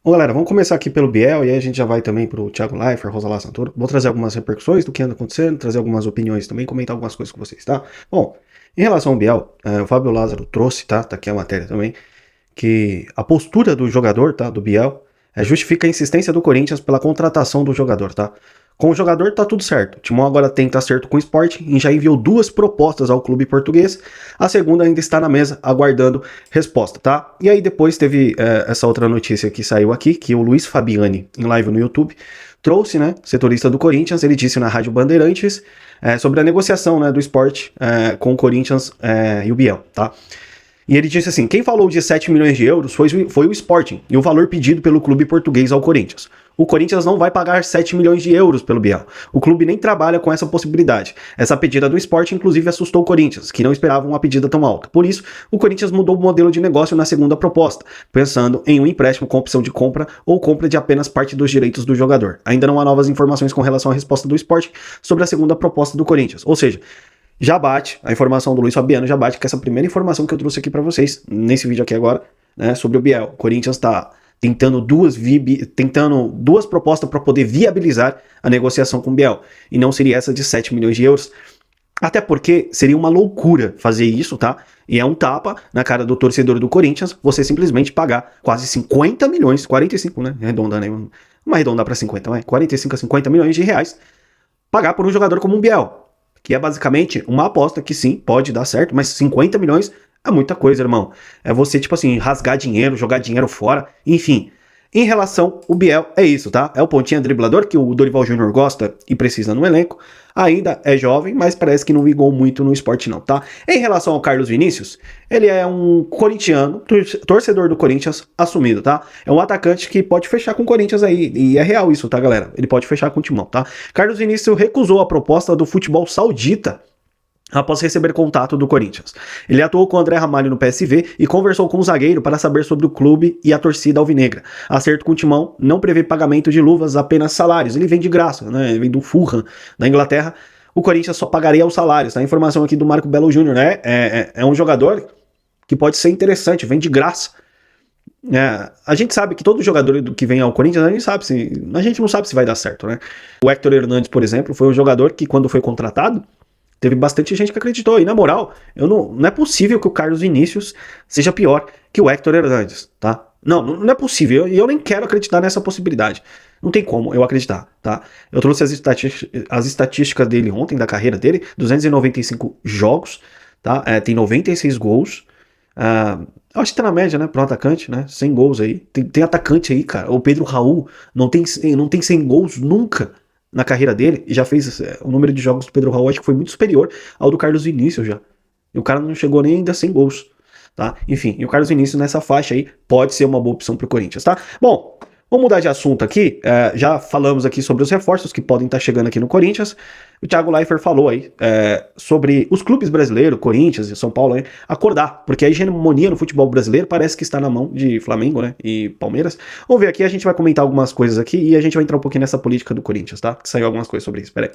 Bom, galera, vamos começar aqui pelo Biel e aí a gente já vai também pro Thiago Leifert, Rosalá Santoro. Vou trazer algumas repercussões do que anda acontecendo, trazer algumas opiniões também, comentar algumas coisas com vocês, tá? Bom, em relação ao Biel, o Fábio Lázaro trouxe, tá aqui a matéria também, que a postura do jogador, tá, do Biel, justifica a insistência do Corinthians pela contratação do jogador, tá? Com o jogador tá tudo certo. O Timão agora tenta acerto com o Sport e já enviou 2 propostas ao clube português. A segunda ainda está na mesa, aguardando resposta, tá? E aí depois teve essa outra notícia que saiu aqui, que o Luiz Fabiani, em live no YouTube, trouxe, né, setorista do Corinthians, ele disse na Rádio Bandeirantes sobre a negociação, né, do Sport com o Corinthians e o Biel, tá? E ele disse assim: quem falou de 7 milhões de euros foi o Sporting e o valor pedido pelo clube português ao Corinthians. O Corinthians não vai pagar 7 milhões de euros pelo Biel. O clube nem trabalha com essa possibilidade. Essa pedida do Sporting, inclusive, assustou o Corinthians, que não esperava uma pedida tão alta. Por isso, o Corinthians mudou o modelo de negócio na segunda proposta, pensando em um empréstimo com opção de compra ou compra de apenas parte dos direitos do jogador. Ainda não há novas informações com relação à resposta do Sporting sobre a segunda proposta do Corinthians. Ou seja, já bate, a informação do Luiz Fabiano já bate com essa primeira informação que eu trouxe aqui para vocês, nesse vídeo aqui agora, né, sobre o Biel. O Corinthians está tentando duas propostas para poder viabilizar a negociação com o Biel, e não seria essa de 7 milhões de euros, até porque seria uma loucura fazer isso, tá? E é um tapa na cara do torcedor do Corinthians, você simplesmente pagar quase 50 milhões, 45, né, arredondando aí, vamos arredondar para 50, vai, 45 a 50 milhões de reais, pagar por um jogador como o Biel, que é basicamente uma aposta que sim, pode dar certo, mas 50 milhões é muita coisa, irmão. É você, tipo assim, rasgar dinheiro, jogar dinheiro fora, enfim. Em relação ao Biel, é isso, tá? É o pontinho driblador que o Dorival Júnior gosta e precisa no elenco. Ainda é jovem, mas parece que não vingou muito no esporte não, tá? Em relação ao Carlos Vinícius, ele é um corintiano, torcedor do Corinthians assumido, tá? É um atacante que pode fechar com o Corinthians aí, e é real isso, tá, galera? Ele pode fechar com o Timão, tá? Carlos Vinícius recusou a proposta do futebol saudita após receber contato do Corinthians. Ele atuou com o André Ramalho no PSV e conversou com o zagueiro para saber sobre o clube e a torcida alvinegra. Acerto com o Timão não prevê pagamento de luvas, apenas salários. Ele vem de graça, né? Ele vem do Fulham, da Inglaterra. O Corinthians só pagaria os salários. A informação aqui do Marco Belo Júnior, né? É um jogador que pode ser interessante, vem de graça. A gente sabe que todo jogador que vem ao Corinthians, a gente não sabe se vai dar certo, né? O Héctor Hernandes, por exemplo, foi um jogador que, quando foi contratado, teve bastante gente que acreditou. E na moral, não é possível que o Carlos Vinícius seja pior que o Héctor Hernandes, tá? Não é possível. E eu nem quero acreditar nessa possibilidade. Não tem como eu acreditar, tá? Eu trouxe as estatísticas dele ontem, da carreira dele. 295 jogos, tá? Tem 96 gols. Eu acho que tá na média, né? Para um atacante, né? 100 gols aí. Tem atacante aí, cara. O Pedro Raul não tem 100 gols nunca na carreira dele, e já fez o número de jogos do Pedro Raul, acho que foi muito superior ao do Carlos Vinícius já. E o cara não chegou nem ainda a 100 gols, tá? Enfim, e o Carlos Vinícius nessa faixa aí pode ser uma boa opção pro Corinthians, tá? Bom, vamos mudar de assunto aqui. Já falamos aqui sobre os reforços que podem estar chegando aqui no Corinthians. O Thiago Leifert falou aí sobre os clubes brasileiros, Corinthians e São Paulo, acordar, porque a hegemonia no futebol brasileiro parece que está na mão de Flamengo, né, e Palmeiras. Vamos ver aqui, a gente vai comentar algumas coisas aqui e a gente vai entrar um pouquinho nessa política do Corinthians, tá? Que saiu algumas coisas sobre isso, peraí.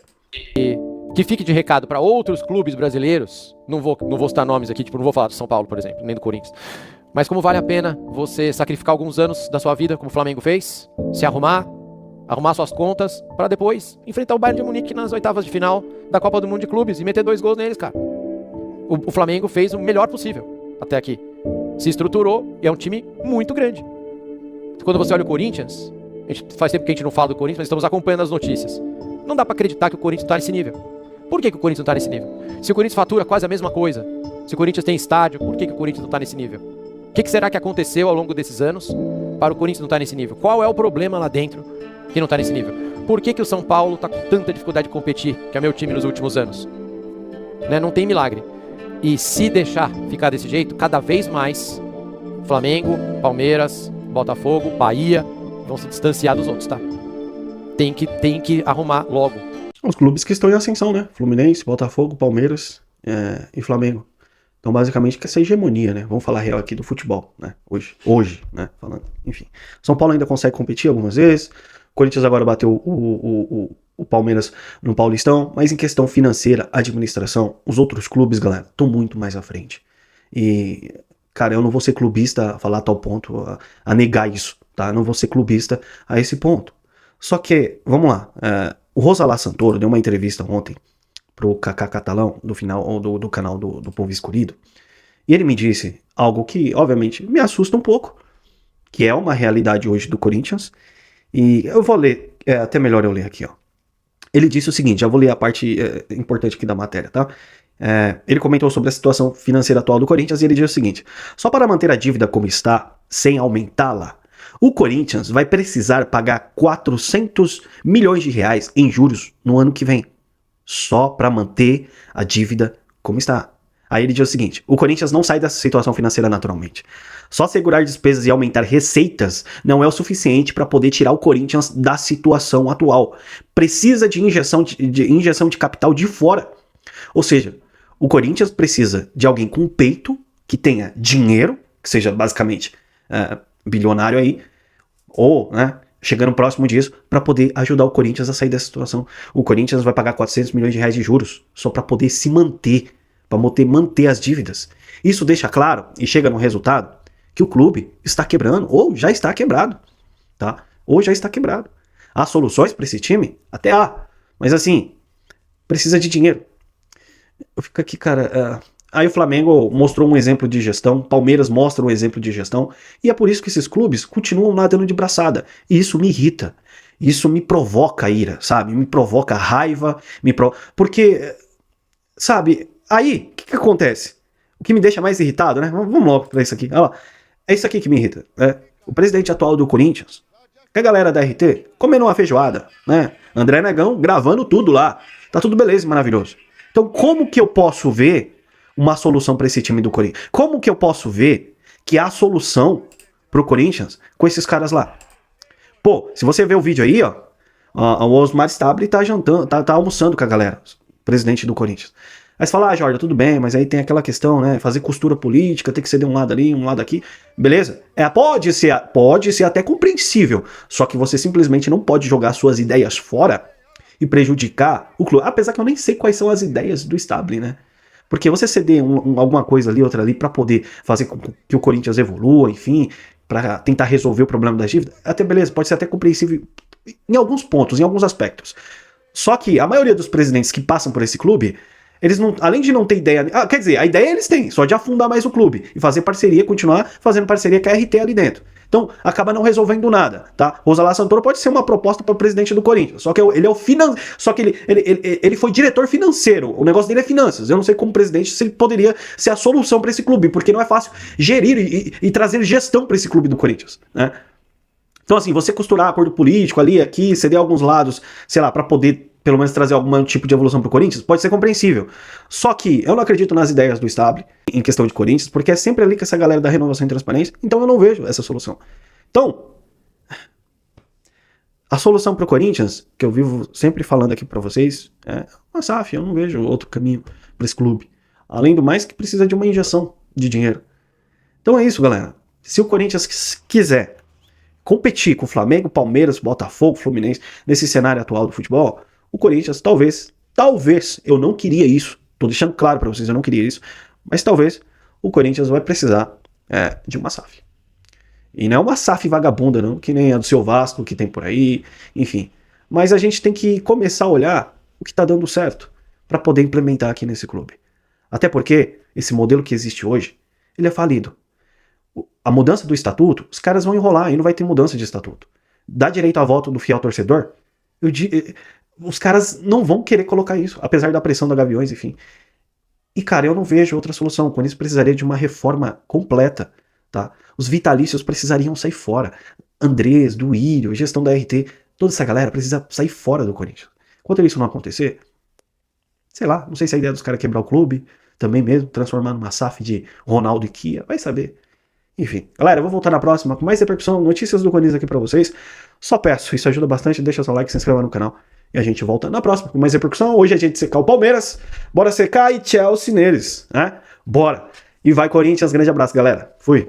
Que fique de recado para outros clubes brasileiros, não vou citar nomes aqui, tipo, não vou falar do São Paulo, por exemplo, nem do Corinthians, mas como vale a pena você sacrificar alguns anos da sua vida, como o Flamengo fez, se arrumar suas contas, para depois enfrentar o Bayern de Munique nas oitavas de final da Copa do Mundo de Clubes e meter 2 gols neles, cara. O Flamengo fez o melhor possível até aqui. Se estruturou e é um time muito grande. Quando você olha o Corinthians, faz tempo que a gente não fala do Corinthians, mas estamos acompanhando as notícias. Não dá pra acreditar que o Corinthians tá nesse nível. Por que o Corinthians não tá nesse nível? Se o Corinthians fatura quase a mesma coisa, se o Corinthians tem estádio, por que o Corinthians não tá nesse nível? O que será que aconteceu ao longo desses anos para o Corinthians não estar nesse nível? Qual é o problema lá dentro que não tá nesse nível? Por que o São Paulo tá com tanta dificuldade de competir, que é meu time nos últimos anos? Né? Não tem milagre. E se deixar ficar desse jeito, cada vez mais Flamengo, Palmeiras, Botafogo, Bahia vão se distanciar dos outros, tá? Tem que arrumar logo. Os clubes que estão em ascensão, né? Fluminense, Botafogo, Palmeiras e Flamengo. Então, basicamente, que essa hegemonia, né? Vamos falar real aqui do futebol, né? Hoje, né? Falando, enfim. São Paulo ainda consegue competir algumas vezes. O Corinthians agora bateu o Palmeiras no Paulistão. Mas em questão financeira, administração, os outros clubes, galera, estão muito mais à frente. E, cara, eu não vou ser clubista a falar a tal ponto, a negar isso, tá? Não vou ser clubista a esse ponto. Só que, vamos lá, o Rosalá Santoro deu uma entrevista ontem pro Kaká Catalão, do canal do Povo Escolhido, e ele me disse algo que, obviamente, me assusta um pouco, que é uma realidade hoje do Corinthians, e eu vou ler, até melhor eu ler aqui, ó. Ele disse o seguinte, já vou ler a parte importante aqui da matéria, tá? Ele comentou sobre a situação financeira atual do Corinthians e ele disse o seguinte: só para manter a dívida como está, sem aumentá-la, o Corinthians vai precisar pagar 400 milhões de reais em juros no ano que vem. Só para manter a dívida como está. Aí ele diz o seguinte: o Corinthians não sai dessa situação financeira naturalmente. Só segurar despesas e aumentar receitas não é o suficiente para poder tirar o Corinthians da situação atual. Precisa de injeção de capital de fora. Ou seja, o Corinthians precisa de alguém com peito, que tenha dinheiro, que seja basicamente bilionário aí, ou, né, chegando próximo disso, para poder ajudar o Corinthians a sair dessa situação. O Corinthians vai pagar 400 milhões de reais de juros só para poder se manter, para manter as dívidas. Isso deixa claro e chega no resultado que o clube está quebrando, ou já está quebrado, tá? Ou já está quebrado. Há soluções para esse time? Até há, mas assim, precisa de dinheiro. Eu fico aqui, cara. Aí o Flamengo mostrou um exemplo de gestão, Palmeiras mostra um exemplo de gestão, e é por isso que esses clubes continuam nadando de braçada. E isso me irrita. Isso me provoca ira, sabe? Me provoca raiva, porque, sabe, aí, o que acontece? O que me deixa mais irritado, né? Vamos logo pra isso aqui. Olha lá. É isso aqui que me irrita, né? O presidente atual do Corinthians, que a galera da RT, comendo uma feijoada, né? André Negão gravando tudo lá. Tá tudo beleza, maravilhoso. Então, como que eu posso ver uma solução para esse time do Corinthians? Como que eu posso ver que há solução pro Corinthians com esses caras lá? Pô, se você ver o vídeo aí, ó, o Osmar Stabile tá jantando, tá almoçando com a galera, presidente do Corinthians. Aí você fala, Jorge, tudo bem, mas aí tem aquela questão, né, fazer costura política, tem que ser de um lado ali, um lado aqui, beleza? Pode ser até compreensível, só que você simplesmente não pode jogar suas ideias fora e prejudicar o clube. Apesar que eu nem sei quais são as ideias do Stabile, né? Porque você ceder alguma coisa ali, outra ali, pra poder fazer com que o Corinthians evolua, enfim, pra tentar resolver o problema da dívida, até beleza, pode ser até compreensível em alguns pontos, em alguns aspectos. Só que a maioria dos presidentes que passam por esse clube, eles não, além de não ter ideia, quer dizer, a ideia eles têm, só de afundar mais o clube e fazer parceria, continuar fazendo parceria com a RT ali dentro. Então, acaba não resolvendo nada, tá? Rosalá Santoro pode ser uma proposta para o presidente do Corinthians, só que ele é o só que ele foi diretor financeiro, o negócio dele é finanças. Eu não sei como presidente se ele poderia ser a solução para esse clube, porque não é fácil gerir e trazer gestão para esse clube do Corinthians, né? Então, assim, você costurar acordo político ali, aqui, ceder alguns lados, sei lá, para poder pelo menos trazer algum tipo de evolução pro Corinthians, pode ser compreensível. Só que eu não acredito nas ideias do Stabile em questão de Corinthians, porque é sempre ali com essa galera da renovação e transparência, então eu não vejo essa solução. Então, a solução pro Corinthians, que eu vivo sempre falando aqui pra vocês, é uma SAF, eu não vejo outro caminho pra esse clube. Além do mais que precisa de uma injeção de dinheiro. Então é isso, galera. Se o Corinthians quiser competir com o Flamengo, Palmeiras, Botafogo, Fluminense, nesse cenário atual do futebol, o Corinthians talvez, eu não queria isso, tô deixando claro pra vocês, eu não queria isso, mas talvez o Corinthians vai precisar de uma SAF. E não é uma SAF vagabunda não, que nem a do seu Vasco, que tem por aí, enfim. Mas a gente tem que começar a olhar o que tá dando certo, pra poder implementar aqui nesse clube. Até porque esse modelo que existe hoje, ele é falido. A mudança do estatuto, os caras vão enrolar e não vai ter mudança de estatuto. Dá direito a voto do fiel torcedor? Os caras não vão querer colocar isso, apesar da pressão da Gaviões, enfim. E, cara, eu não vejo outra solução. Com isso, precisaria de uma reforma completa, tá? Os vitalícios precisariam sair fora. Andrés, Duílio, gestão da RT, toda essa galera precisa sair fora do Corinthians. Enquanto isso não acontecer, sei lá, não sei se a ideia dos caras é quebrar o clube, também mesmo, transformar numa SAF de Ronaldo e Kia, vai saber. Enfim, galera, eu vou voltar na próxima com mais repercussão, notícias do Corinthians aqui pra vocês. Só peço, isso ajuda bastante, deixa seu like, se inscreva no canal. E a gente volta na próxima com mais repercussão. Hoje a gente secar o Palmeiras. Bora secar e Chelsea neles, né? Bora. E vai Corinthians, grande abraço, galera. Fui.